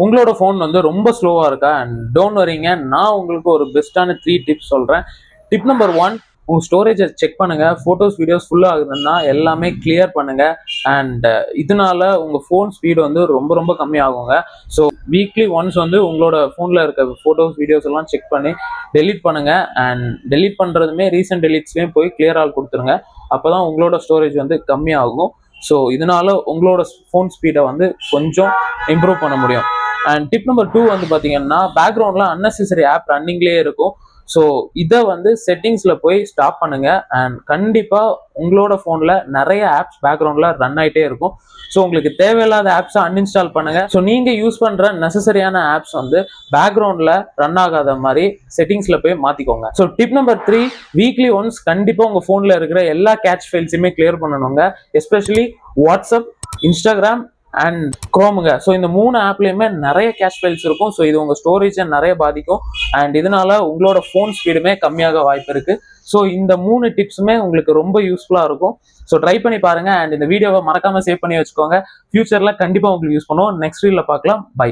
உங்களோட ஃபோன் வந்து ரொம்ப ஸ்லோவாக இருக்கா அண்ட் டோன்ட் வரிங்க, நான் உங்களுக்கு ஒரு பெஸ்ட்டான 3 டிப்ஸ் சொல்கிறேன். டிப் நம்பர் 1, உங்கள் ஸ்டோரேஜை செக் பண்ணுங்கள். ஃபோட்டோஸ் வீடியோஸ் ஃபுல்லாக ஆகுதுன்னா எல்லாமே கிளியர் பண்ணுங்கள். அண்ட் இதனால உங்கள் ஃபோன் ஸ்பீடு வந்து ரொம்ப ரொம்ப கம்மியாகுங்க. ஸோ வீக்லி ஒன்ஸ் வந்து உங்களோட ஃபோனில் இருக்க ஃபோட்டோஸ் வீடியோஸ் எல்லாம் செக் பண்ணி டெலீட் பண்ணுங்கள். அண்ட் டெலீட் பண்ணுறதுமே ரீசெண்ட் டெலீட்ஸ்லேயும் போய் கிளியர் ஆல் கொடுத்துருங்க. அப்போ தான் உங்களோட ஸ்டோரேஜ் வந்து கம்மியாகும். ஸோ இதனால உங்களோட ஃபோன் ஸ்பீடை வந்து கொஞ்சம் இம்ப்ரூவ் பண்ண முடியும். அண்ட் டிப் நம்பர் 2 வந்து பார்த்தீங்கன்னா, பேக்ரவுண்டில் அன்னெசரி ஆப் ரன்னிங்லேயே இருக்கும். ஸோ இதை வந்து செட்டிங்ஸில் போய் ஸ்டாப் பண்ணுங்க. அண்ட் கண்டிப்பாக உங்களோட ஃபோனில் நிறைய ஆப்ஸ் பேக்ரவுண்டில் ரன் ஆகிட்டே இருக்கும். ஸோ உங்களுக்கு தேவையில்லாத ஆப்ஸை அன்இன்ஸ்டால் பண்ணுங்க. ஸோ நீங்கள் யூஸ் பண்ணுற நெசசரியான ஆப்ஸ் வந்து பேக்ரவுண்டில் ரன் ஆகாத மாதிரி செட்டிங்ஸில் போய் மாற்றிக்கோங்க. So tip number 3, weekly once கண்டிப்பாக உங்கள் ஃபோனில் இருக்கிற எல்லா கேட்ச் ஃபைல்ஸுமே கிளியர் பண்ணணுங்க. எஸ்பெஷலி வாட்ஸ்அப், இன்ஸ்டாகிராம் அண்ட் குரோமுங்க. ஸோ இந்த 3 ஆப்லையுமே நிறைய கேஷ் ஃபைல்ஸ் இருக்கும். ஸோ இது உங்கள் ஸ்டோரேஜை நிறைய பாதிக்கும். அண்ட் இதனால உங்களோட ஃபோன் ஸ்பீடுமே கம்மியாக வாய்ப்பு இருக்கு. ஸோ இந்த 3 டிப்ஸுமே உங்களுக்கு ரொம்ப யூஸ்ஃபுல்லாக இருக்கும். ஸோ ட்ரை பண்ணி பாருங்க. அண்ட் இந்த வீடியோவை மறக்காம சேவ் பண்ணி வச்சுக்கோங்க. ஃபியூச்சர்ல கண்டிப்பாக உங்களுக்கு யூஸ் பண்ணுவோம். நெக்ஸ்ட் ரீல்ல பார்க்கலாம். பை.